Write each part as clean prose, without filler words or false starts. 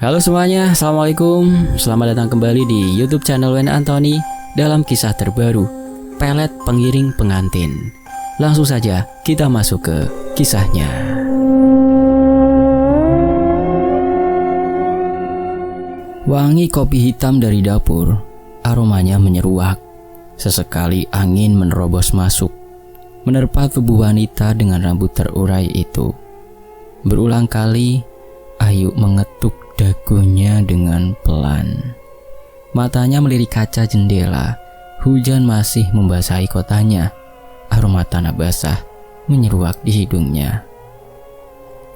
Halo semuanya, Assalamualaikum. Selamat datang kembali di YouTube channel Wen Anthony dalam kisah terbaru, Pelet Pengiring Pengantin. Langsung saja kita masuk ke kisahnya. Wangi kopi hitam dari dapur, aromanya menyeruak. Sesekali angin menerobos masuk, menerpa tubuh wanita dengan rambut terurai itu. Berulang kali Ayu mengetuk dagunya dengan pelan. Matanya melirik kaca jendela. Hujan masih membasahi kotanya. Aroma tanah basah menyeruak di hidungnya.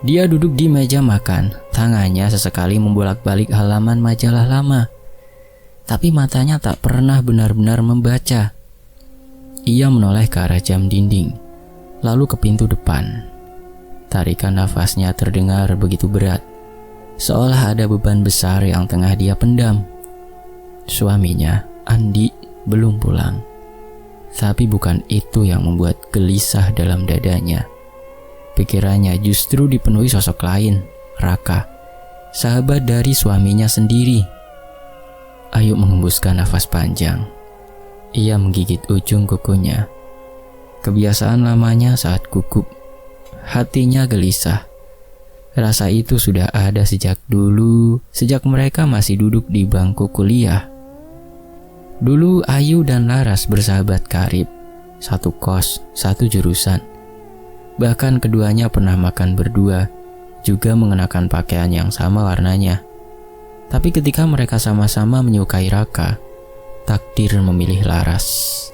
Dia duduk di meja makan. Tangannya sesekali membolak-balik halaman majalah lama. Tapi matanya tak pernah benar-benar membaca. Ia menoleh ke arah jam dinding, lalu ke pintu depan. Tarikan nafasnya terdengar begitu berat, seolah ada beban besar yang tengah dia pendam. Suaminya, Andi, belum pulang. Tapi bukan itu yang membuat gelisah dalam dadanya. Pikirannya justru dipenuhi sosok lain, Raka, sahabat dari suaminya sendiri. Ayu mengembuskan nafas panjang. Ia menggigit ujung kukunya. Kebiasaan lamanya saat gugup. Hatinya gelisah. Rasa itu sudah ada sejak dulu, sejak mereka masih duduk di bangku kuliah. Dulu Ayu dan Laras bersahabat karib, satu kos, satu jurusan. Bahkan keduanya pernah makan berdua, juga mengenakan pakaian yang sama warnanya. Tapi ketika mereka sama-sama menyukai Raka, takdir memilih Laras.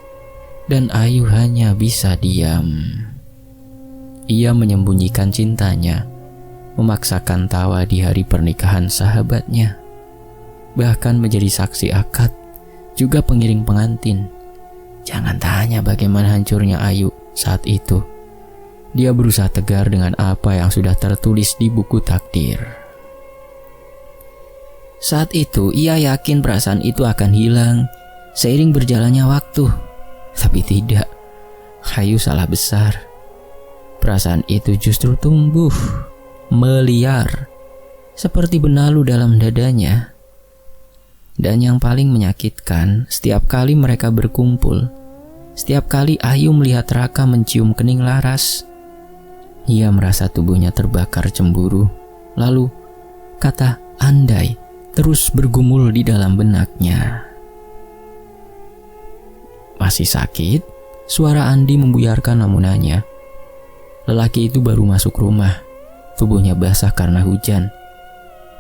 Dan Ayu hanya bisa diam. Ia menyembunyikan cintanya, memaksakan tawa di hari pernikahan sahabatnya, bahkan menjadi saksi akad, juga pengiring pengantin. Jangan tanya bagaimana hancurnya Ayu saat itu. Dia berusaha tegar dengan apa yang sudah tertulis di buku takdir. Saat itu ia yakin perasaan itu akan hilang seiring berjalannya waktu. Tapi tidak, Ayu salah besar. Perasaan itu justru tumbuh, meliar, seperti benalu dalam dadanya. Dan yang paling menyakitkan, setiap kali mereka berkumpul, setiap kali Ayu melihat Raka mencium kening Laras, ia merasa tubuhnya terbakar cemburu. Lalu kata andai terus bergumul di dalam benaknya. Masih sakit? Suara Andi membuyarkan lamunannya. Lelaki itu baru masuk rumah. Tubuhnya basah karena hujan.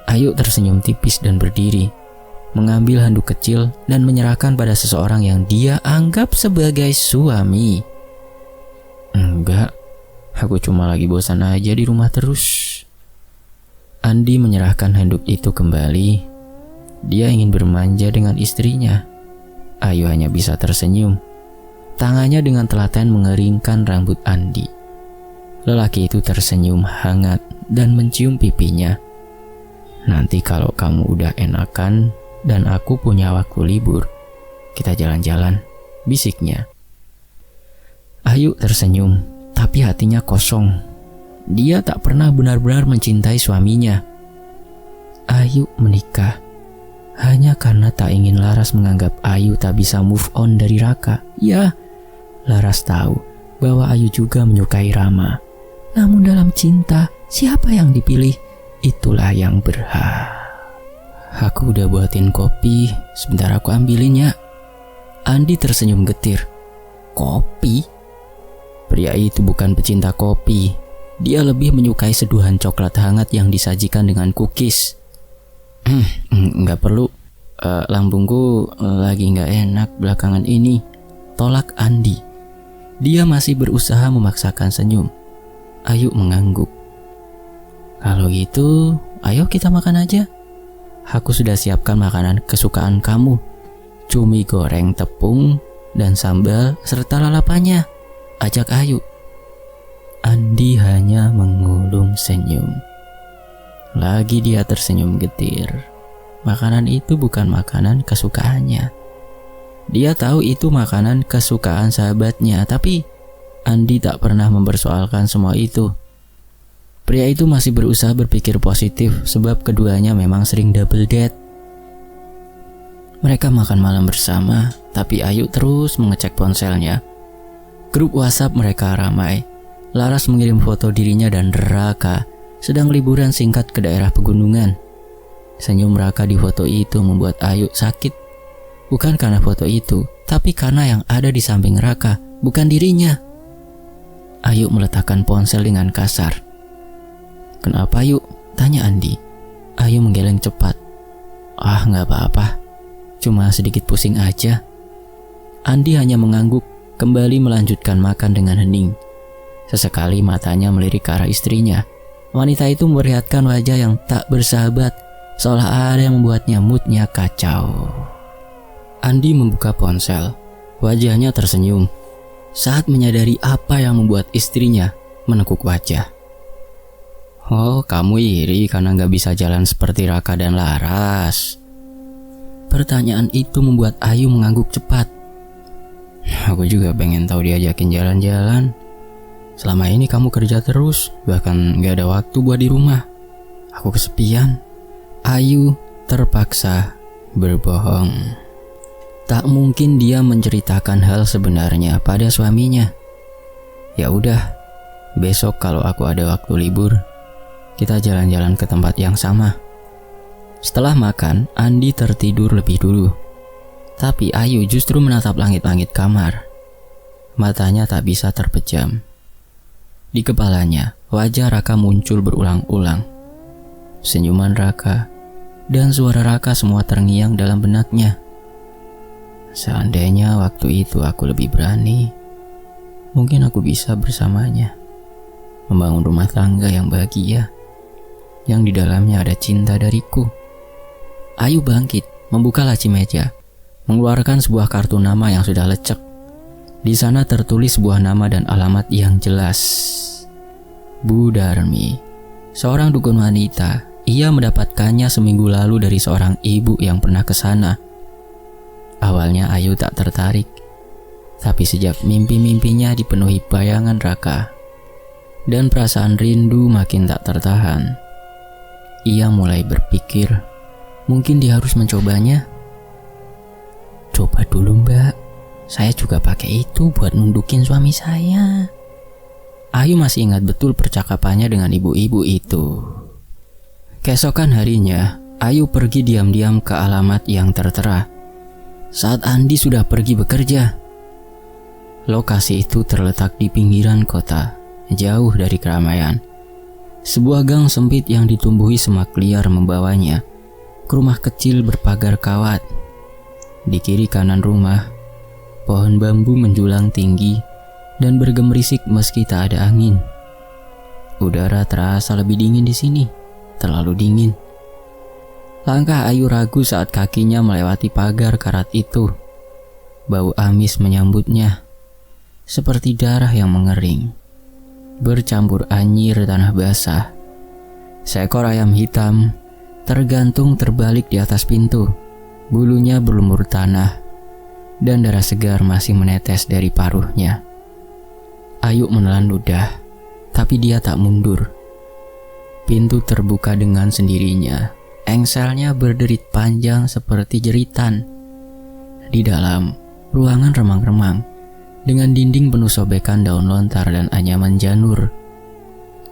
Ayu tersenyum tipis dan berdiri, mengambil handuk kecil dan menyerahkan pada seseorang yang dia anggap sebagai suami. Enggak, aku cuma lagi bosan aja di rumah terus. Andi menyerahkan handuk itu kembali. Dia ingin bermanja dengan istrinya. Ayu hanya bisa tersenyum. Tangannya dengan telaten mengeringkan rambut Andi. Lelaki itu tersenyum hangat dan mencium pipinya. Nanti kalau kamu udah enakan dan aku punya waktu libur, kita jalan-jalan, bisiknya. Ayu tersenyum, tapi hatinya kosong. Dia tak pernah benar-benar mencintai suaminya. Ayu menikah hanya karena tak ingin Laras menganggap Ayu tak bisa move on dari Raka. Ya, Laras tahu bahwa Ayu juga menyukai Rama. Namun dalam cinta, siapa yang dipilih, itulah yang berhak. Aku udah buatin kopi, sebentar aku ambilin ya. Andi tersenyum getir. Kopi? Pria itu bukan pecinta kopi. Dia lebih menyukai seduhan coklat hangat yang disajikan dengan cookies. Nggak perlu, lambungku lagi nggak enak belakangan ini, tolak Andi. Dia masih berusaha memaksakan senyum. Ayu mengangguk. Kalau gitu, ayo kita makan aja. Aku sudah siapkan makanan kesukaan kamu. Cumi goreng tepung dan sambal serta lalapannya. Ajak Ayu. Andi hanya mengulum senyum. Lagi dia tersenyum getir. Makanan itu bukan makanan kesukaannya. Dia tahu itu makanan kesukaan sahabatnya, tapi Andi tak pernah mempersoalkan semua itu. Pria itu masih berusaha berpikir positif sebab keduanya memang sering double date. Mereka makan malam bersama, tapi Ayu terus mengecek ponselnya. Grup WhatsApp mereka ramai. Laras mengirim foto dirinya dan Raka sedang liburan singkat ke daerah pegunungan. Senyum Raka di foto itu membuat Ayu sakit. Bukan karena foto itu, tapi karena yang ada di samping Raka, bukan dirinya. Ayu meletakkan ponsel dengan kasar. "Kenapa Ayu?" tanya Andi. Ayu menggeleng cepat. "Ah, nggak apa-apa. Cuma sedikit pusing aja." Andi hanya mengangguk, kembali melanjutkan makan dengan hening. Sesekali matanya melirik ke arah istrinya. Wanita itu memperlihatkan wajah yang tak bersahabat, seolah ada yang membuatnya moodnya kacau. Andi membuka ponsel. Wajahnya tersenyum saat menyadari apa yang membuat istrinya menekuk wajah. "Oh, kamu iri karena gak bisa jalan seperti Raka dan Laras?" Pertanyaan itu membuat Ayu mengangguk cepat. "Aku juga pengen tahu diajakin jalan-jalan. Selama ini kamu kerja terus, bahkan gak ada waktu buat di rumah. Aku kesepian." Ayu terpaksa berbohong. Tak mungkin dia menceritakan hal sebenarnya pada suaminya. "Ya udah, besok kalau aku ada waktu libur, kita jalan-jalan ke tempat yang sama." Setelah makan, Andi tertidur lebih dulu. Tapi Ayu justru menatap langit-langit kamar. Matanya tak bisa terpejam. Di kepalanya, wajah Raka muncul berulang-ulang. Senyuman Raka dan suara Raka semua terngiang dalam benaknya. Seandainya waktu itu aku lebih berani, mungkin aku bisa bersamanya, membangun rumah tangga yang bahagia, yang di dalamnya ada cinta dariku. Ayu bangkit, membuka laci meja, mengeluarkan sebuah kartu nama yang sudah lecek. Di sana tertulis sebuah nama dan alamat yang jelas. Bu Darmi, seorang dukun wanita. Ia mendapatkannya seminggu lalu dari seorang ibu yang pernah ke sana. Awalnya Ayu tak tertarik, tapi sejak mimpi-mimpinya dipenuhi bayangan Raka dan perasaan rindu makin tak tertahan, ia mulai berpikir mungkin dia harus mencobanya. "Coba dulu Mbak, saya juga pakai itu buat nundukin suami saya." Ayu masih ingat betul percakapannya dengan ibu-ibu itu. Keesokan harinya, Ayu pergi diam-diam ke alamat yang tertera. Saat Andi sudah pergi bekerja. Lokasi itu terletak di pinggiran kota, jauh dari keramaian. Sebuah gang sempit yang ditumbuhi semak liar membawanya ke rumah kecil berpagar kawat. Di kiri kanan rumah, pohon bambu menjulang tinggi dan bergemerisik meski tak ada angin. Udara terasa lebih dingin di sini, terlalu dingin. Langkah Ayu ragu saat kakinya melewati pagar karat itu. Bau amis menyambutnya, seperti darah yang mengering, bercampur anyir tanah basah. Seekor ayam hitam tergantung terbalik di atas pintu. Bulunya berlumur tanah, dan darah segar masih menetes dari paruhnya. Ayu menelan ludah, tapi dia tak mundur. Pintu terbuka dengan sendirinya. Engselnya berderit panjang seperti jeritan. Di dalam, ruangan remang-remang dengan dinding penuh sobekan daun lontar dan anyaman janur.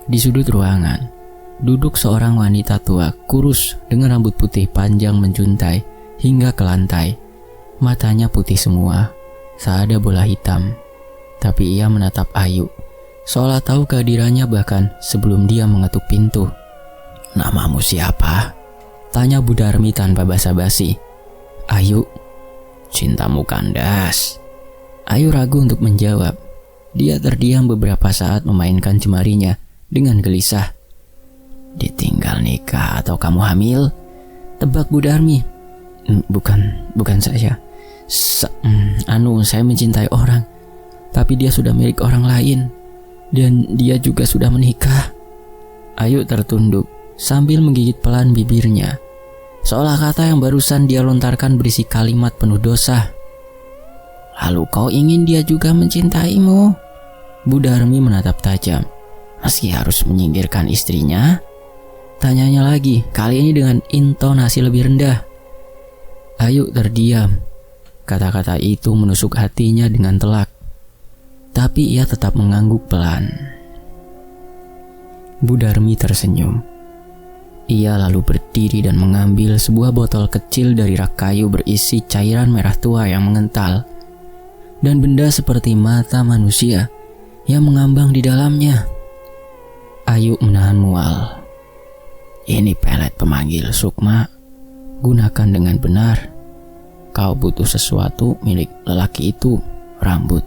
Di sudut ruangan, duduk seorang wanita tua kurus dengan rambut putih panjang menjuntai hingga ke lantai. Matanya putih semua, tak ada bola hitam. Tapi ia menatap Ayu, seolah tahu kehadirannya bahkan sebelum dia mengetuk pintu. "Namamu siapa?" tanya Bu Darmi tanpa basa-basi. "Ayu." "Cintamu kandas." Ayu ragu untuk menjawab. Dia terdiam beberapa saat memainkan jemarinya dengan gelisah. "Ditinggal nikah atau kamu hamil?" tebak Bu Darmi. Bukan saya. Saya mencintai orang, tapi dia sudah milik orang lain, dan dia juga sudah menikah." Ayu tertunduk sambil menggigit pelan bibirnya, seolah kata yang barusan dia lontarkan berisi kalimat penuh dosa. "Lalu kau ingin dia juga mencintaimu?" Bu Darmi menatap tajam. meski harus menyingkirkan istrinya? Tanyanya lagi, kali ini dengan intonasi lebih rendah. Ayu terdiam. Kata-kata itu menusuk hatinya dengan telak. Tapi ia tetap mengangguk pelan. Bu Darmi tersenyum. Ia lalu berdiri dan mengambil sebuah botol kecil dari rak kayu berisi cairan merah tua yang mengental. Dan benda seperti mata manusia yang mengambang di dalamnya. Ayu menahan mual. Ini pelet pemanggil sukma. Gunakan dengan benar. Kau butuh sesuatu milik lelaki itu, rambut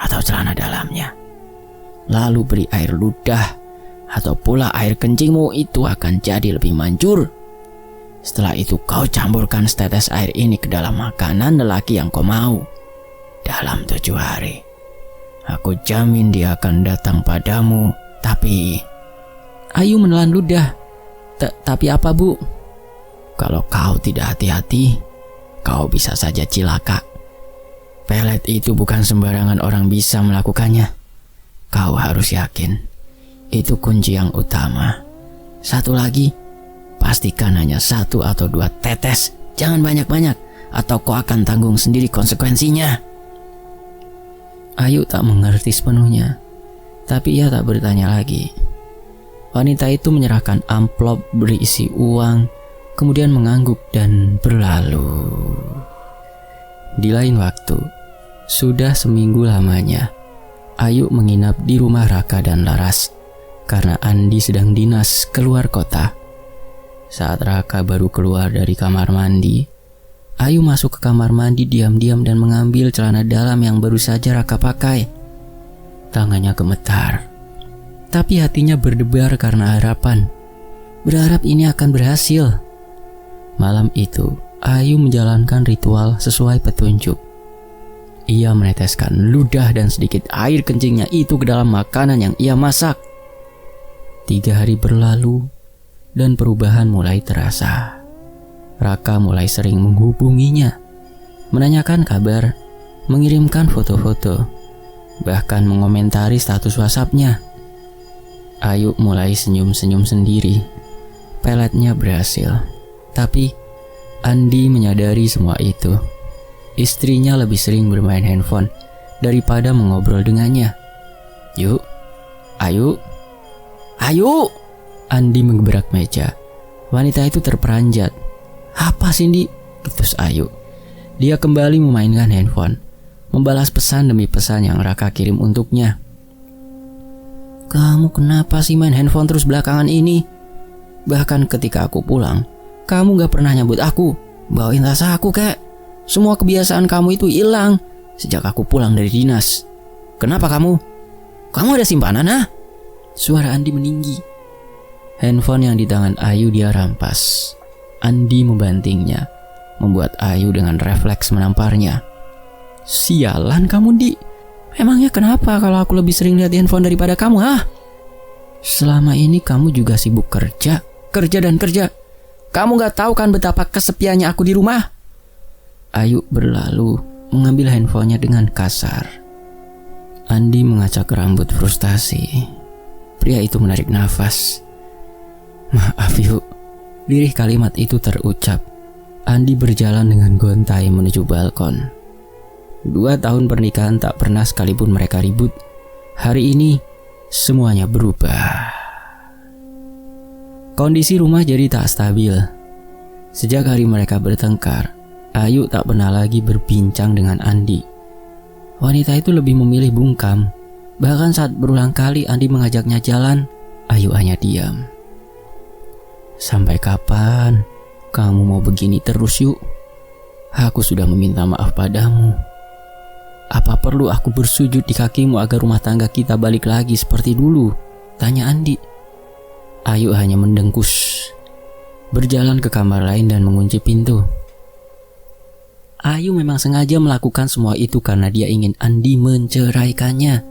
atau celana dalamnya. Lalu beri air ludah atau pula air kencingmu, itu akan jadi lebih manjur. Setelah itu kau campurkan setetes air ini ke dalam makanan lelaki yang kau mau. Dalam 7 hari, aku jamin dia akan datang padamu. Tapi Ayu menelan ludah. Tapi apa, Bu? Kalau kau tidak hati-hati, kau bisa saja cilaka. Pelet itu bukan sembarangan orang bisa melakukannya. Kau harus yakin. Itu kunci yang utama. Satu lagi, pastikan hanya 1 atau 2 tetes. Jangan banyak-banyak, atau kau akan tanggung sendiri konsekuensinya. Ayu tak mengerti sepenuhnya, tapi ia tak bertanya lagi. Wanita itu menyerahkan amplop berisi uang, kemudian mengangguk dan berlalu. Di lain waktu, sudah seminggu lamanya, Ayu menginap di rumah Raka dan Laras karena Andi sedang dinas keluar kota. Saat Raka baru keluar dari kamar mandi, Ayu masuk ke kamar mandi diam-diam dan mengambil celana dalam yang baru saja Raka pakai. Tangannya gemetar, tapi hatinya berdebar karena harapan. Berharap ini akan berhasil. Malam itu, Ayu menjalankan ritual sesuai petunjuk. Ia meneteskan ludah dan sedikit air kencingnya itu ke dalam makanan yang ia masak. 3 hari berlalu dan perubahan mulai terasa. Raka mulai sering menghubunginya, menanyakan kabar, mengirimkan foto-foto, bahkan mengomentari status WhatsApp-nya. Ayu mulai senyum-senyum sendiri. Peletnya berhasil. Tapi Andi menyadari semua itu. Istrinya lebih sering bermain handphone daripada mengobrol dengannya. Yuk, Ayu, Ayu! Andi menggebrak meja. Wanita itu terperanjat. Apa Cindy? Ketus Ayu. Dia kembali memainkan handphone, membalas pesan demi pesan yang Raka kirim untuknya. Kamu kenapa sih main handphone terus belakangan ini? Bahkan ketika aku pulang, kamu gak pernah nyambut aku, bawain tas aku kek. Semua kebiasaan kamu itu hilang sejak aku pulang dari dinas. Kenapa kamu? Kamu ada simpanan, ah? Suara Andi meninggi. Handphone yang di tangan Ayu dia rampas. Andi membantingnya, membuat Ayu dengan refleks menamparnya. Sialan kamu, Di. Emangnya kenapa kalau aku lebih sering lihat handphone daripada kamu, ah? Selama ini kamu juga sibuk kerja dan kerja. Kamu gak tahu kan betapa kesepiannya aku di rumah? Ayu berlalu mengambil handphonenya dengan kasar. Andi mengacak rambut frustasi. Pria itu menarik nafas. Maaf yuk. Lirih kalimat itu terucap. Andi berjalan dengan gontai menuju balkon. 2 tahun pernikahan tak pernah sekalipun mereka ribut. Hari ini semuanya berubah. Kondisi rumah jadi tak stabil. Sejak hari mereka bertengkar, Ayu tak pernah lagi berbincang dengan Andi. Wanita itu lebih memilih bungkam. Bahkan saat berulang kali Andi mengajaknya jalan, Ayu hanya diam. Sampai kapan kamu mau begini terus, Yuk? Aku sudah meminta maaf padamu. Apa perlu aku bersujud di kakimu agar rumah tangga kita balik lagi seperti dulu? Tanya Andi. Ayu hanya mendengkus, berjalan ke kamar lain dan mengunci pintu. Ayu memang sengaja melakukan semua itu karena dia ingin Andi menceraikannya.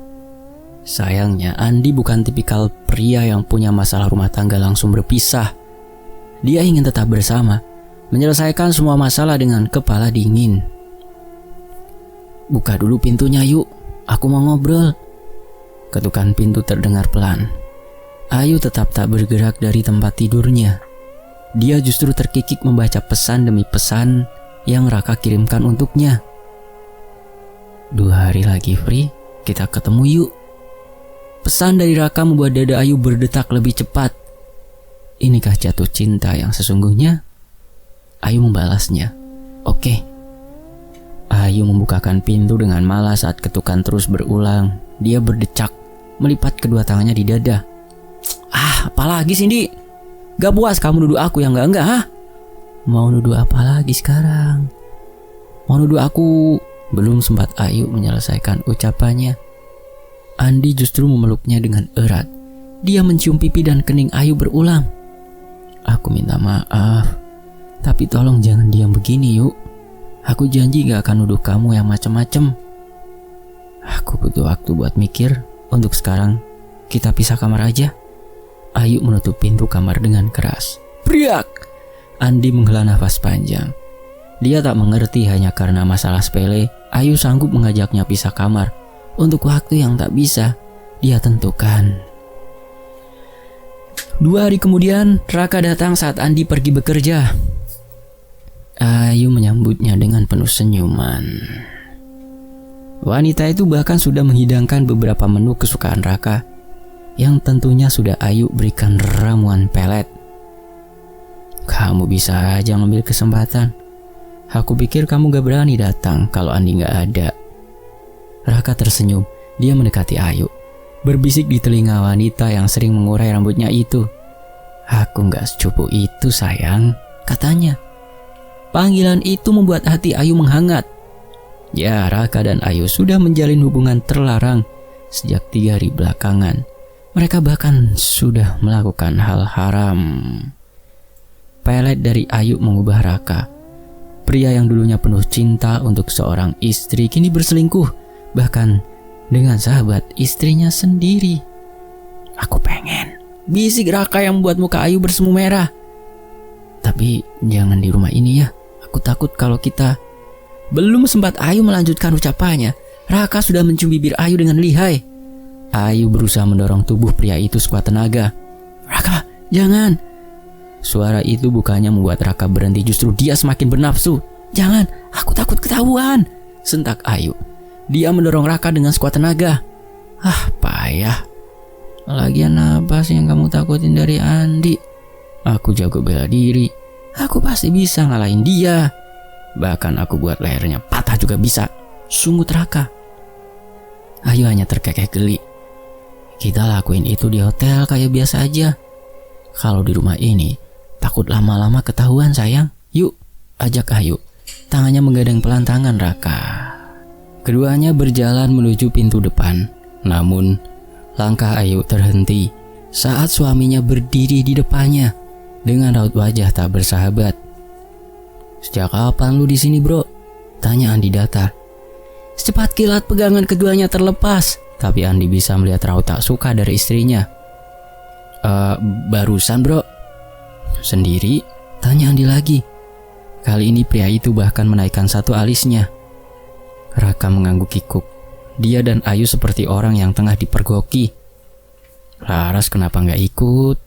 Sayangnya Andi bukan tipikal pria yang punya masalah rumah tangga langsung berpisah. Dia ingin tetap bersama, menyelesaikan semua masalah dengan kepala dingin. Buka dulu pintunya, Yuk. Aku mau ngobrol. Ketukan pintu terdengar pelan. Ayu tetap tak bergerak dari tempat tidurnya. Dia justru terkikik membaca pesan demi pesan yang Raka kirimkan untuknya. 2 hari lagi free, kita ketemu yuk. Pesan dari Raka membuat dada Ayu berdetak lebih cepat. Inikah jatuh cinta yang sesungguhnya? Ayu membalasnya, oke. Ayu membukakan pintu dengan malas saat ketukan terus berulang. Dia berdecak, melipat kedua tangannya di dada. Apalagi Cindy? Gak puas kamu nuduh aku yang enggak, hah? Mau nuduh apa lagi sekarang? Mau nuduh aku? Belum sempat Ayu menyelesaikan ucapannya, Andi justru memeluknya dengan erat. Dia mencium pipi dan kening Ayu berulang. Aku minta maaf, tapi tolong jangan diam begini yuk. Aku janji gak akan nuduh kamu yang macem-macem. Aku butuh waktu buat mikir. Untuk sekarang, kita pisah kamar aja. Ayu menutup pintu kamar dengan keras. Priak! Andi menghela nafas panjang. Dia tak mengerti hanya karena masalah sepele, Ayu sanggup mengajaknya pisah kamar untuk waktu yang tak bisa dia tentukan. 2 hari kemudian, Raka datang saat Andi pergi bekerja. Ayu menyambutnya dengan penuh senyuman. Wanita itu bahkan sudah menghidangkan beberapa menu kesukaan Raka, yang tentunya sudah Ayu berikan ramuan pelet. Kamu bisa aja ngambil kesempatan. Aku pikir kamu gak berani datang kalau Andi gak ada. Raka tersenyum. Dia mendekati Ayu, berbisik di telinga wanita yang sering mengurai rambutnya itu. Aku gak secupu itu sayang, katanya. Panggilan itu membuat hati Ayu menghangat. Ya, Raka dan Ayu sudah menjalin hubungan terlarang sejak 3 hari belakangan. Mereka bahkan sudah melakukan hal haram. Pelet dari Ayu mengubah Raka. Pria yang dulunya penuh cinta untuk seorang istri kini berselingkuh, bahkan dengan sahabat istrinya sendiri. Aku pengen, bisik Raka yang membuat muka Ayu bersemu merah. Tapi jangan di rumah ini ya. Aku takut kalau kita... Belum sempat Ayu melanjutkan ucapannya, Raka sudah mencium bibir Ayu dengan lihai. Ayu berusaha mendorong tubuh pria itu sekuat tenaga. Raka, jangan. Suara itu bukannya membuat Raka berhenti, justru dia semakin bernafsu. Jangan, aku takut ketahuan, sentak Ayu. Dia mendorong Raka dengan sekuat tenaga. Payah. Lagian apa sih yang kamu takutin dari Andi? Aku jago bela diri. Aku pasti bisa ngalahin dia. Bahkan aku buat lehernya patah juga bisa, sungut Raka. Ayu hanya terkekeh geli. Kita lakuin itu di hotel kayak biasa aja. Kalau di rumah ini, takut lama-lama ketahuan sayang. Yuk, ajak Ayu. Tangannya menggadang pelan tangan Raka. Keduanya berjalan menuju pintu depan. Namun, langkah Ayu terhenti saat suaminya berdiri di depannya dengan raut wajah tak bersahabat. Sejak kapan lu di sini, bro? Tanya Andi datar. Secepat kilat pegangan keduanya terlepas, tapi Andi bisa melihat raut tak suka dari istrinya. Barusan, bro. Sendiri? Tanya Andi lagi. Kali ini pria itu bahkan menaikkan satu alisnya. Raka mengangguk kikuk. Dia dan Ayu seperti orang yang tengah dipergoki. Laras kenapa nggak ikut?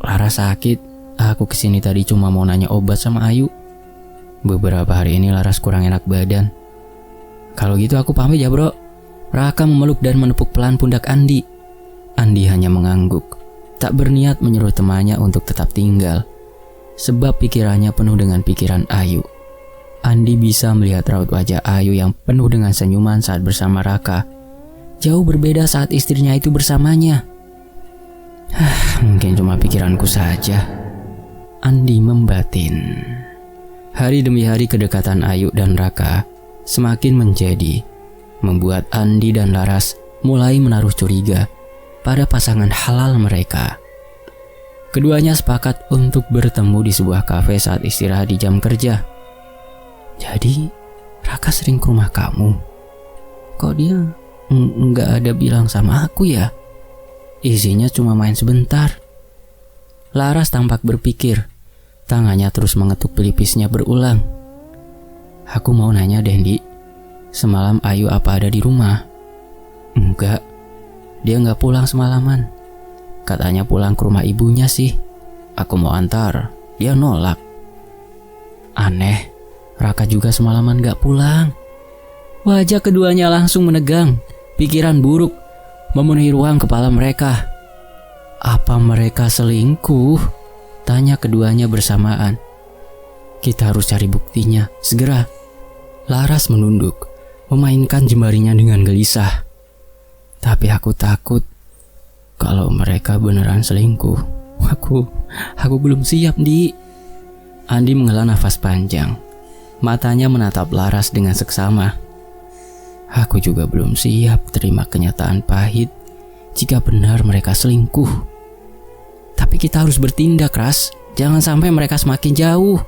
Laras sakit. Aku kesini tadi cuma mau nanya obat sama Ayu. Beberapa hari ini Laras kurang enak badan. Kalau gitu aku pamit ya, bro. Raka memeluk dan menepuk pelan pundak Andi. Andi hanya mengangguk, tak berniat menyuruh temannya untuk tetap tinggal, sebab pikirannya penuh dengan pikiran Ayu. Andi bisa melihat raut wajah Ayu yang penuh dengan senyuman saat bersama Raka. Jauh berbeda saat istrinya itu bersamanya. Mungkin cuma pikiranku saja. Andi membatin. Hari demi hari kedekatan Ayu dan Raka semakin menjadi, membuat Andi dan Laras mulai menaruh curiga pada pasangan halal mereka. Keduanya sepakat untuk bertemu di sebuah kafe saat istirahat di jam kerja. Jadi, Raka sering ke rumah kamu. Kok dia nggak ada bilang sama aku ya? Isinya cuma main sebentar. Laras tampak berpikir. Tangannya terus mengetuk pelipisnya berulang. Aku mau nanya Dendi, semalam Ayu apa ada di rumah? Enggak, dia nggak pulang semalaman. Katanya pulang ke rumah ibunya sih. Aku mau antar, dia nolak. Aneh, Raka juga semalaman gak pulang. Wajah keduanya langsung menegang. Pikiran buruk memenuhi ruang kepala mereka. Apa mereka selingkuh? Tanya keduanya bersamaan. Kita harus cari buktinya, segera. Laras menunduk, memainkan jemarinya dengan gelisah. Tapi aku takut kalau mereka beneran selingkuh. Aku belum siap, Di. Andi menghela nafas panjang. Matanya menatap Laras dengan seksama. Aku juga belum siap terima kenyataan pahit jika benar mereka selingkuh. Tapi kita harus bertindak, Ras. Jangan sampai mereka semakin jauh.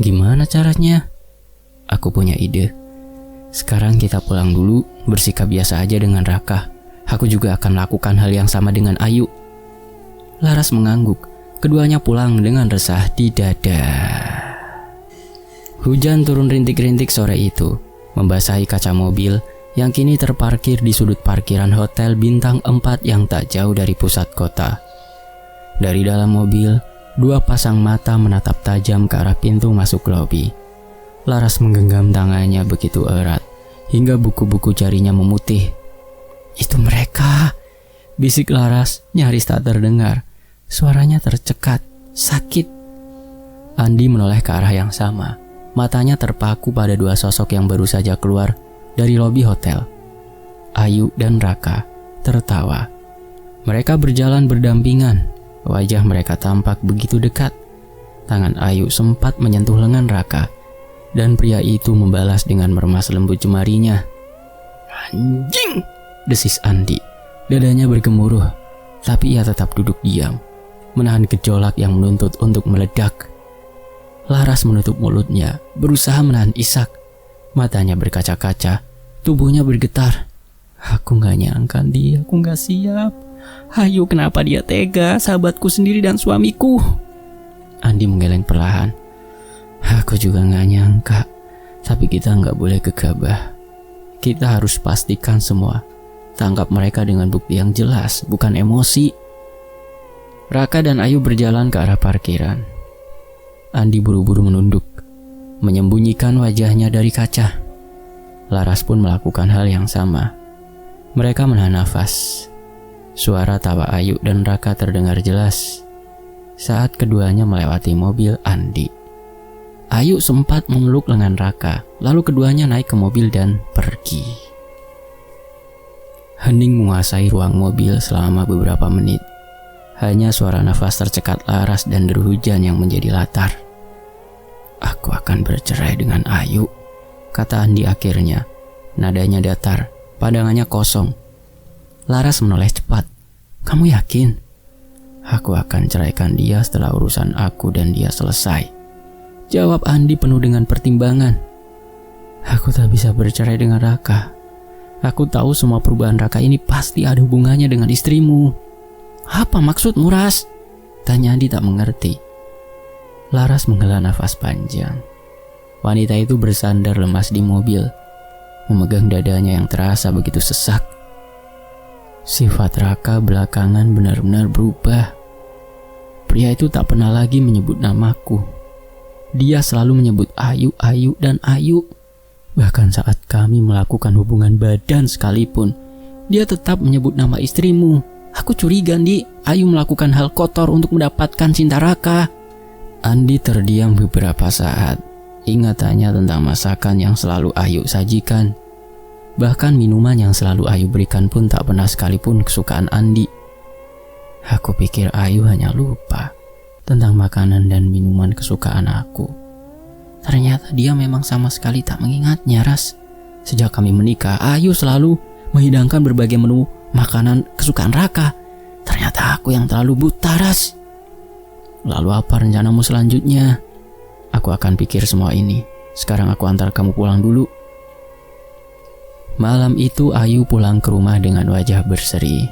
Gimana caranya? Aku punya ide. Sekarang kita pulang dulu, bersikap biasa aja dengan Raka. Aku juga akan melakukan hal yang sama dengan Ayu. Laras mengangguk. Keduanya pulang dengan resah di dada. Hujan turun rintik-rintik sore itu, membasahi kaca mobil yang kini terparkir di sudut parkiran hotel bintang 4 yang tak jauh dari pusat kota. Dari dalam mobil, dua pasang mata menatap tajam ke arah pintu masuk lobi. Laras menggenggam tangannya begitu erat, hingga buku-buku jarinya memutih. Itu mereka, bisik Laras nyaris tak terdengar. Suaranya tercekat, sakit. Andi menoleh ke arah yang sama. Matanya terpaku pada dua sosok yang baru saja keluar dari lobi hotel. Ayu dan Raka tertawa. Mereka berjalan berdampingan. Wajah mereka tampak begitu dekat. Tangan Ayu sempat menyentuh lengan Raka, dan pria itu membalas dengan meremas lembut jemarinya. Anjing! Desis Andi. Dadanya bergemuruh, tapi ia tetap duduk diam, menahan gejolak yang menuntut untuk meledak. Laras menutup mulutnya, berusaha menahan isak. Matanya berkaca-kaca, tubuhnya bergetar. Aku gak nyangka dia, aku gak siap. Ayo, kenapa dia tega, sahabatku sendiri dan suamiku? Andi menggeleng perlahan. Aku juga gak nyangka, tapi kita gak boleh gegabah. Kita harus pastikan semua. Tangkap mereka dengan bukti yang jelas, bukan emosi. Raka dan Ayu berjalan ke arah parkiran. Andi buru-buru menunduk, menyembunyikan wajahnya dari kaca. Laras pun melakukan hal yang sama. Mereka menahan nafas. Suara tawa Ayu dan Raka terdengar jelas saat keduanya melewati mobil Andi. Ayu sempat memeluk lengan Raka, lalu keduanya naik ke mobil dan pergi. Hening menguasai ruang mobil selama beberapa menit. Hanya suara nafas tercekat Laras dan deru hujan yang menjadi latar. Aku akan bercerai dengan Ayu, kata Andi akhirnya. Nadanya datar, pandangannya kosong. Laras menoleh cepat. Kamu yakin? Aku akan ceraikan dia setelah urusan aku dan dia selesai, jawab Andi penuh dengan pertimbangan. Aku tak bisa bercerai dengan Raka. Aku tahu semua perubahan Raka ini pasti ada hubungannya dengan istrimu. Apa maksudmu, Ras? Tanya Andi tak mengerti. Laras menghela nafas panjang. Wanita itu bersandar lemas di mobil, memegang dadanya yang terasa begitu sesak. Sifat Raka belakangan benar-benar berubah. Pria itu tak pernah lagi menyebut namaku. Dia selalu menyebut Ayu, Ayu, dan Ayu. Bahkan saat kami melakukan hubungan badan sekalipun, dia tetap menyebut nama istrimu. Aku curiga, Andi, Ayu melakukan hal kotor untuk mendapatkan cinta Raka. Andi terdiam beberapa saat. Ingatannya tentang masakan yang selalu Ayu sajikan. Bahkan minuman yang selalu Ayu berikan pun tak pernah sekalipun kesukaan Andi. Aku pikir Ayu hanya lupa tentang makanan dan minuman kesukaan aku. Ternyata dia memang sama sekali tak mengingatnya, Ras. Sejak kami menikah, Ayu selalu menghidangkan berbagai menu makanan kesukaan Raka. Ternyata aku yang terlalu buta, Ras. Lalu apa rencanamu selanjutnya? Aku akan pikir semua ini. Sekarang aku antar kamu pulang dulu. Malam itu Ayu pulang ke rumah dengan wajah berseri.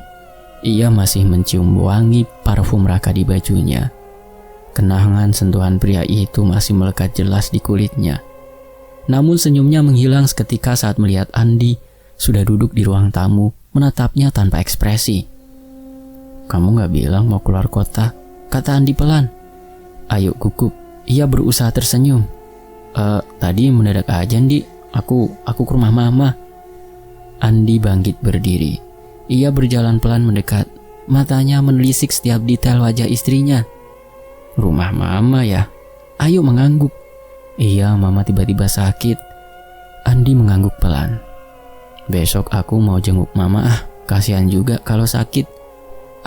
Ia masih mencium wangi parfum Raka di bajunya. Kenangan sentuhan pria itu masih melekat jelas di kulitnya. Namun senyumnya menghilang seketika saat melihat Andi sudah duduk di ruang tamu, menatapnya tanpa ekspresi. Kamu gak bilang mau keluar kota, kata Andi pelan. Ayu gugup. Ia berusaha tersenyum. Tadi mendadak aja, Andi. Aku ke rumah mama. Andi bangkit berdiri. Ia berjalan pelan mendekat. Matanya menelisik setiap detail wajah istrinya. Rumah mama ya? Ayu mengangguk. Iya, mama tiba-tiba sakit. Andi mengangguk pelan. Besok aku mau jenguk mama kasihan juga kalau sakit.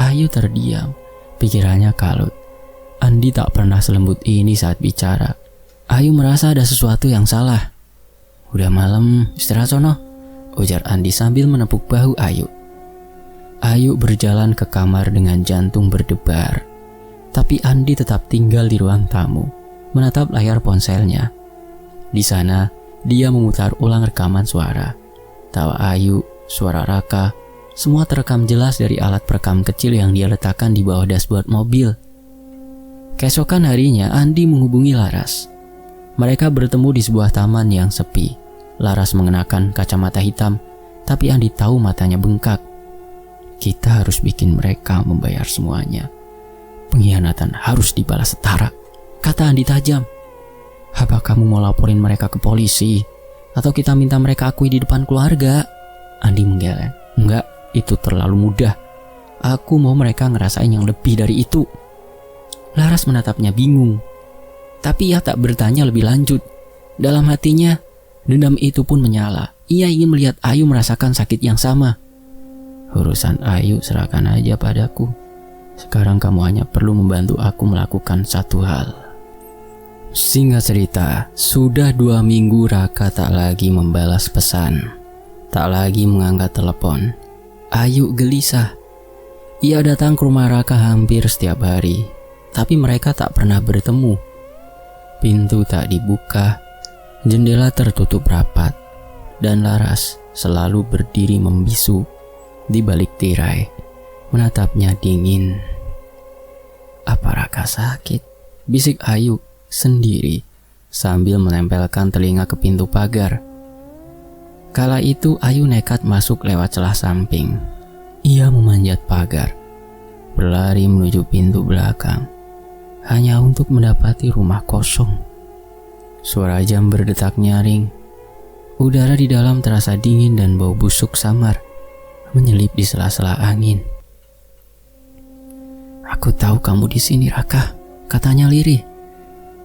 Ayu terdiam. Pikirannya kalut. Andi tak pernah selembut ini saat bicara. Ayu merasa ada sesuatu yang salah. Udah malam, istirahat sono, ujar Andi sambil menepuk bahu Ayu. Ayu berjalan ke kamar dengan jantung berdebar. Tapi Andi tetap tinggal di ruang tamu, menatap layar ponselnya. Di sana, dia memutar ulang rekaman suara. Tawa Ayu, suara Raka, semua terekam jelas dari alat perekam kecil yang dia letakkan di bawah dashboard mobil. Keesokan harinya, Andi menghubungi Laras. Mereka bertemu di sebuah taman yang sepi. Laras mengenakan kacamata hitam, tapi Andi tahu matanya bengkak. Kita harus bikin mereka membayar semuanya. Pengkhianatan harus dibalas setara, kata Andi tajam. Apa kamu mau laporin mereka ke polisi? Atau kita minta mereka akui di depan keluarga? Andi menggeleng. Enggak, itu terlalu mudah. Aku mau mereka ngerasain yang lebih dari itu. Laras menatapnya bingung. Tapi ia tak bertanya lebih lanjut. Dalam hatinya, dendam itu pun menyala. Ia ingin melihat Ayu merasakan sakit yang sama. Urusan Ayu serahkan aja padaku. Sekarang kamu hanya perlu membantu aku melakukan satu hal. Singkat cerita, sudah 2 minggu Raka tak lagi membalas pesan, tak lagi mengangkat telepon. Ayu gelisah. Ia datang ke rumah Raka hampir setiap hari, tapi mereka tak pernah bertemu. Pintu tak dibuka, jendela tertutup rapat, dan Laras selalu berdiri membisu di balik tirai, menatapnya dingin. Apa Raka sakit? Bisik Ayu sendiri sambil menempelkan telinga ke pintu pagar. Kala itu Ayu nekat masuk lewat celah samping. Ia memanjat pagar, berlari menuju pintu belakang, hanya untuk mendapati rumah kosong. Suara jam berdetak nyaring. Udara di dalam terasa dingin dan bau busuk samar menyelip di sela-sela angin. Aku tahu kamu di sini, Raka, katanya lirih.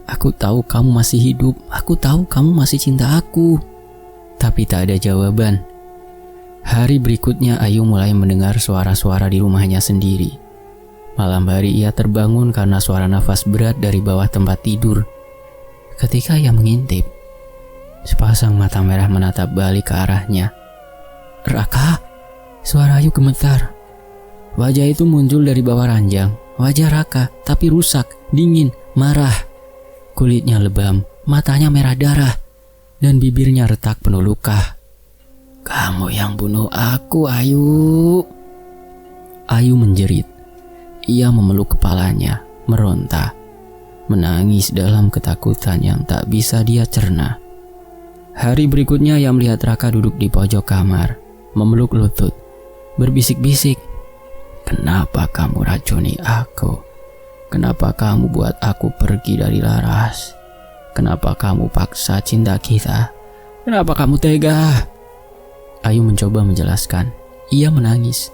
Aku tahu kamu masih hidup. Aku tahu kamu masih cinta aku. Tapi tak ada jawaban. Hari berikutnya Ayu mulai mendengar suara-suara di rumahnya sendiri. Malam hari ia terbangun karena suara nafas berat dari bawah tempat tidur. Ketika ia mengintip, sepasang mata merah menatap balik ke arahnya. Raka, suara Ayu gemetar. Wajah itu muncul dari bawah ranjang. Wajah Raka, tapi rusak, dingin, marah. Kulitnya lebam, matanya merah darah, dan bibirnya retak penuh luka. Kamu yang bunuh aku, Ayu. Ayu menjerit. Ia memeluk kepalanya, meronta, menangis dalam ketakutan yang tak bisa dia cerna. Hari berikutnya ia melihat Raka duduk di pojok kamar, memeluk lutut, berbisik-bisik. Kenapa kamu racuni aku? Kenapa kamu buat aku pergi dari Laras? Kenapa kamu paksa cinta kita? Kenapa kamu tega? Ayu mencoba menjelaskan. Ia menangis.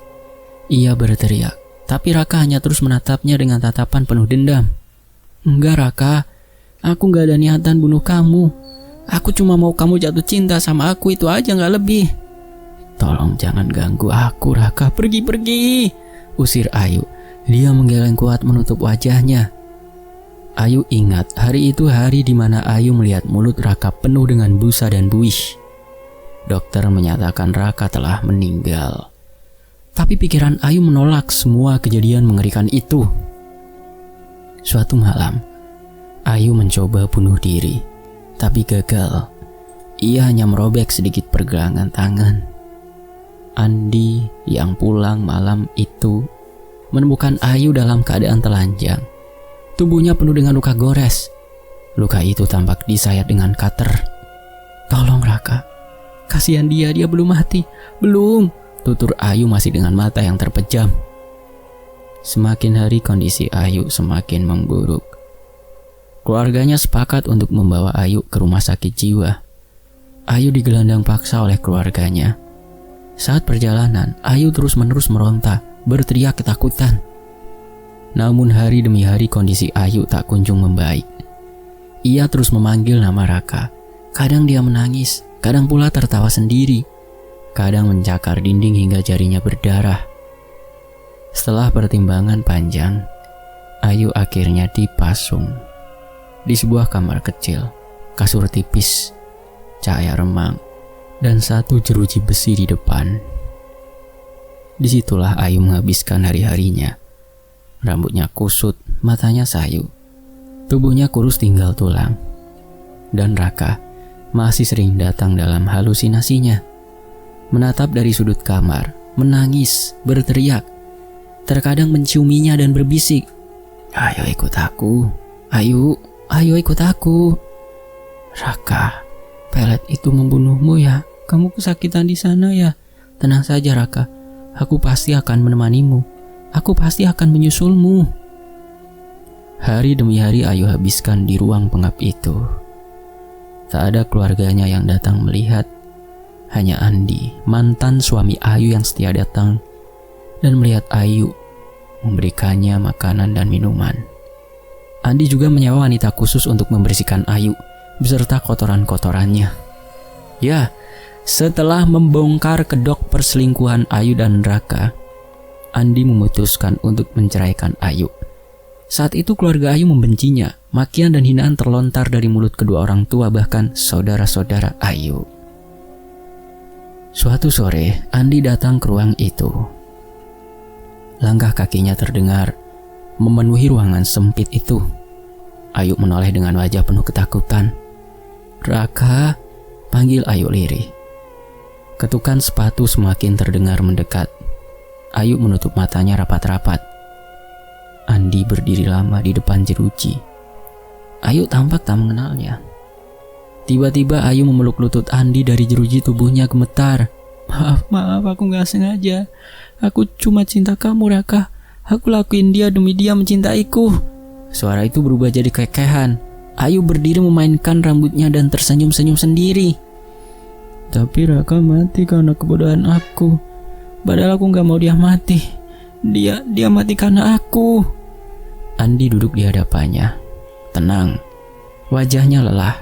Ia berteriak. Tapi Raka hanya terus menatapnya dengan tatapan penuh dendam. Enggak, Raka. Aku gak ada niatan bunuh kamu. Aku cuma mau kamu jatuh cinta sama aku, itu aja, gak lebih. Tolong jangan ganggu aku, Raka. Pergi. Usir Ayu. Dia menggeleng kuat menutup wajahnya. Ayu ingat hari itu hari di mana Ayu melihat mulut Raka penuh dengan busa dan buih. Dokter menyatakan Raka telah meninggal. Tapi pikiran Ayu menolak semua kejadian mengerikan itu. Suatu malam, Ayu mencoba bunuh diri, tapi gagal. Ia hanya merobek sedikit pergelangan tangan. Andi yang pulang malam itu menemukan Ayu dalam keadaan telanjang. Tubuhnya penuh dengan luka gores. Luka itu tampak disayat dengan cutter. Tolong Raka, kasihan dia belum mati. Belum, tutur Ayu masih dengan mata yang terpejam. Semakin hari kondisi Ayu semakin memburuk. Keluarganya sepakat untuk membawa Ayu ke rumah sakit jiwa. Ayu digelandang paksa oleh keluarganya. Saat perjalanan, Ayu terus-menerus meronta, berteriak ketakutan. Namun hari demi hari kondisi Ayu tak kunjung membaik. Ia terus memanggil nama Raka. Kadang dia menangis, kadang pula tertawa sendiri. Kadang mencakar dinding hingga jarinya berdarah. Setelah pertimbangan panjang, Ayu akhirnya dipasung. Di sebuah kamar kecil, kasur tipis, cahaya remang, dan satu jeruji besi di depan. Disitulah Ayu menghabiskan hari-harinya. Rambutnya kusut, matanya sayu. Tubuhnya kurus tinggal tulang. Dan Raka masih sering datang dalam halusinasinya. Menatap dari sudut kamar, menangis, berteriak. Terkadang menciuminya dan berbisik, "Ayo ikut aku, ayo ikut aku." "Raka, pelet itu membunuhmu ya? Kamu kesakitan di sana ya? Tenang saja Raka, aku pasti akan menemanimu. Aku pasti akan menyusulmu." Hari demi hari Ayu habiskan di ruang pengap itu. Tak ada keluarganya yang datang melihat. Hanya Andi, mantan suami Ayu yang setia datang dan melihat Ayu, memberikannya makanan dan minuman. Andi juga menyewa wanita khusus untuk membersihkan Ayu beserta kotoran-kotorannya. Ya, setelah membongkar kedok perselingkuhan Ayu dan Raka, Andi memutuskan untuk menceraikan Ayu. Saat itu keluarga Ayu membencinya. Makian dan hinaan terlontar dari mulut kedua orang tua, bahkan saudara-saudara Ayu. Suatu sore, Andi datang ke ruang itu. Langkah kakinya terdengar memenuhi ruangan sempit itu. Ayu menoleh dengan wajah penuh ketakutan. "Raka," panggil Ayu lirih. Ketukan sepatu semakin terdengar mendekat. Ayu menutup matanya rapat-rapat. Andi berdiri lama di depan jeruji. Ayu tampak tak mengenalnya. Tiba-tiba Ayu memeluk lutut Andi dari jeruji, tubuhnya gemetar. Maaf, aku gak sengaja. Aku cuma cinta kamu, Raka. Aku lakuin dia demi dia mencintaiku." Suara itu berubah jadi kekehan. Ayu berdiri memainkan rambutnya dan tersenyum-senyum sendiri. "Tapi Raka mati karena kebodohan aku. Padahal aku gak mau dia mati. Dia mati karena aku." Andi duduk di hadapannya. Tenang. Wajahnya lelah,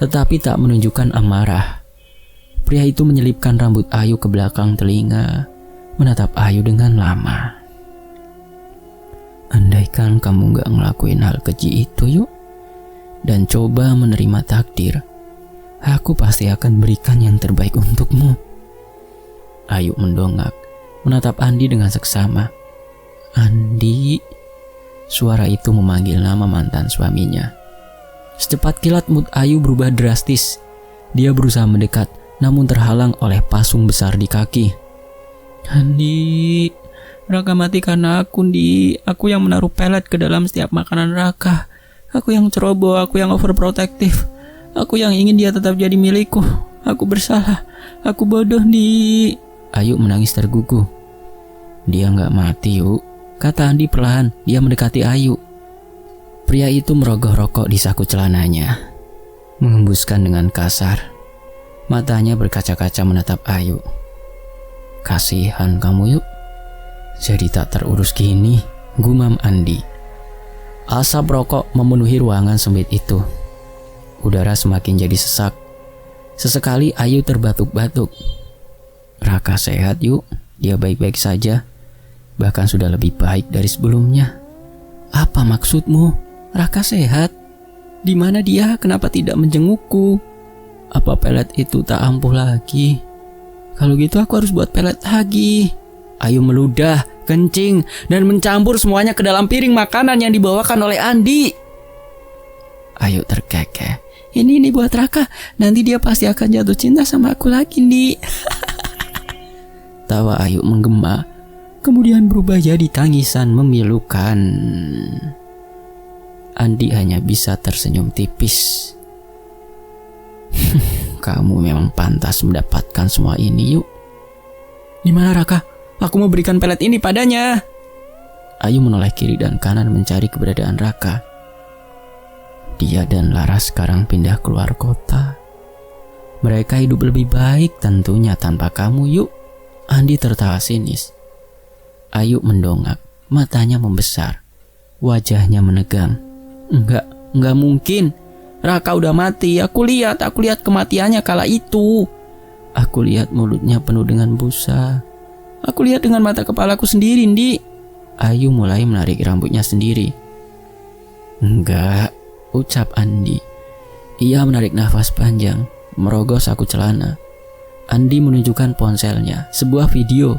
tetapi tak menunjukkan amarah. Pria itu menyelipkan rambut Ayu ke belakang telinga, menatap Ayu dengan lama. "Andaikan kamu gak ngelakuin hal keji itu yuk, dan coba menerima takdir, aku pasti akan berikan yang terbaik untukmu." Ayu mendongak, menatap Andi dengan seksama. "Andi." Suara itu memanggil nama mantan suaminya. Secepat kilat mood Ayu berubah drastis. Dia berusaha mendekat, namun terhalang oleh pasung besar di kaki. "Andi, Raka mati karena aku, Di. Aku yang menaruh pelet ke dalam setiap makanan Raka. Aku yang ceroboh, aku yang overprotective. Aku yang ingin dia tetap jadi milikku. Aku bersalah, aku bodoh, Di." Ayu menangis tergugu. "Dia gak mati yuk," kata Andi perlahan. Dia mendekati Ayu. Pria itu merogoh rokok di saku celananya, mengembuskan dengan kasar. Matanya berkaca-kaca menatap Ayu. "Kasihan kamu yuk, jadi tak terurus gini," gumam Andi. Asap rokok memenuhi ruangan sempit itu. Udara semakin jadi sesak. Sesekali Ayu terbatuk-batuk. "Raka sehat yuk, dia baik-baik saja. Bahkan sudah lebih baik dari sebelumnya." "Apa maksudmu? Raka sehat? Di mana dia? Kenapa tidak menjengukku? Apa pelet itu tak ampuh lagi? Kalau gitu aku harus buat pelet lagi." Ayu meludah, kencing, dan mencampur semuanya ke dalam piring makanan yang dibawakan oleh Andi. Ayu terkekeh. Ini buat Raka. Nanti dia pasti akan jatuh cinta sama aku lagi, Di." Tawa Ayu menggema, kemudian berubah jadi tangisan memilukan. Andi hanya bisa tersenyum tipis. "Kamu memang pantas mendapatkan semua ini yuk." "Di mana Raka? Aku mau berikan pelet ini padanya." Ayu menoleh kiri dan kanan mencari keberadaan Raka. Dia dan Laras sekarang pindah keluar kota. Mereka hidup lebih baik tentunya tanpa kamu, Yuk. Andi tertawa sinis. Ayu mendongak, matanya membesar, wajahnya menegang. Enggak mungkin. Raka udah mati. Aku lihat kematiannya kala itu. Aku lihat mulutnya penuh dengan busa. Aku lihat dengan mata kepalaku sendiri, Ndi. Ayu mulai menarik rambutnya sendiri. Enggak, ucap Andi. Ia menarik nafas panjang, merogoh saku celana. Andi menunjukkan ponselnya, sebuah video.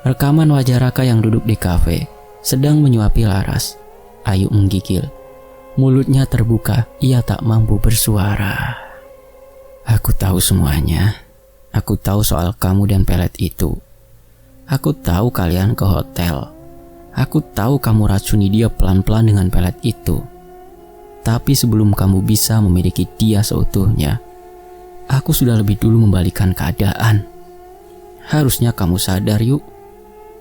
Rekaman wajah Raka yang duduk di kafe, sedang menyuapi Laras. Ayu menggigil. Mulutnya terbuka, ia tak mampu bersuara. Aku tahu semuanya. Aku tahu soal kamu dan pelet itu. Aku tahu kalian ke hotel. Aku tahu kamu racuni dia pelan-pelan dengan pelet itu. Tapi sebelum kamu bisa memiliki dia seutuhnya, aku sudah lebih dulu membalikan keadaan. Harusnya kamu sadar, Yuk.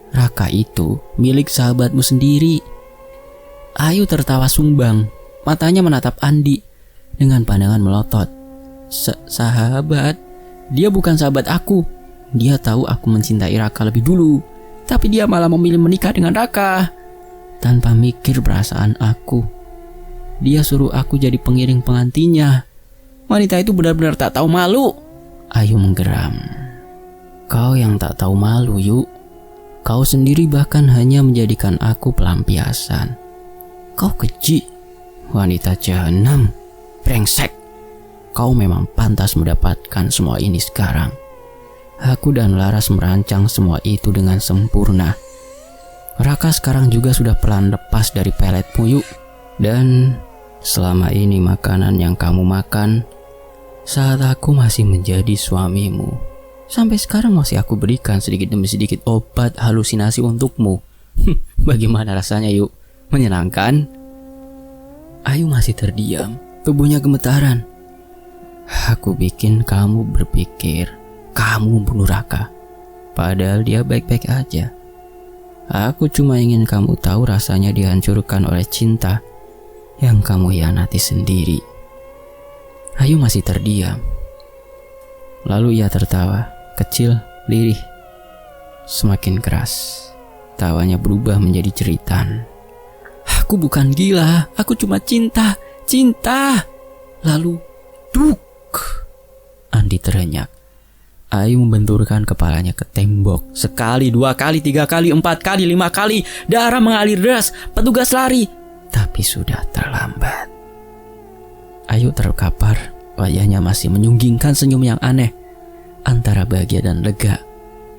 Raka itu milik sahabatmu sendiri. Ayu tertawa sumbang, matanya menatap Andi dengan pandangan melotot. Sahabat? Dia bukan sahabat aku. Dia tahu aku mencintai Raka lebih dulu, tapi dia malah memilih menikah dengan Raka tanpa mikir perasaan aku. Dia suruh aku jadi pengiring pengantinnya. Wanita itu benar-benar tak tahu malu. Ayu menggeram. Kau yang tak tahu malu, Yuk. Kau sendiri bahkan hanya menjadikan aku pelampiasan. Kau keji, wanita jahanam, brengsek. Kau memang pantas mendapatkan semua ini sekarang. Aku dan Laras merancang semua itu dengan sempurna. Raka sekarang juga sudah pelan lepas dari peletmu, Yuk. Dan selama ini makanan yang kamu makan saat aku masih menjadi suamimu. Sampai sekarang masih aku berikan sedikit demi sedikit obat halusinasi untukmu. Bagaimana rasanya, Yuk? Menyenangkan? Ayu masih terdiam, tubuhnya gemetaran. Aku bikin kamu berpikir kamu membunuh Raka, padahal dia baik-baik aja. Aku cuma ingin kamu tahu rasanya dihancurkan oleh cinta yang kamu hianati sendiri. Ayu masih terdiam. Lalu ia tertawa, kecil, lirih. Semakin keras, tawanya berubah menjadi jeritan. Aku bukan gila, aku cuma cinta. Lalu, duk. Andi terenyak. Ayu membenturkan kepalanya ke tembok. Sekali, 2 kali, 3 kali, 4 kali, 5 kali. Darah mengalir deras, petugas lari. Tapi sudah terlambat. Ayu terkapar, wajahnya masih menyunggingkan senyum yang aneh, antara bahagia dan lega.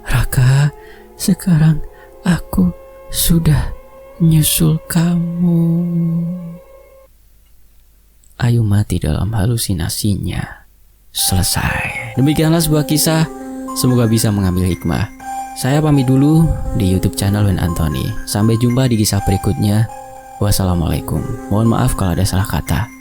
Raka, sekarang aku sudah nyusul kamu. Ayu mati dalam halusinasinya. Selesai. Demikianlah sebuah kisah, semoga bisa mengambil hikmah. Saya pamit dulu di YouTube channel Wen Anthony. Sampai jumpa di kisah berikutnya. Wassalamualaikum. Mohon maaf kalau ada salah kata.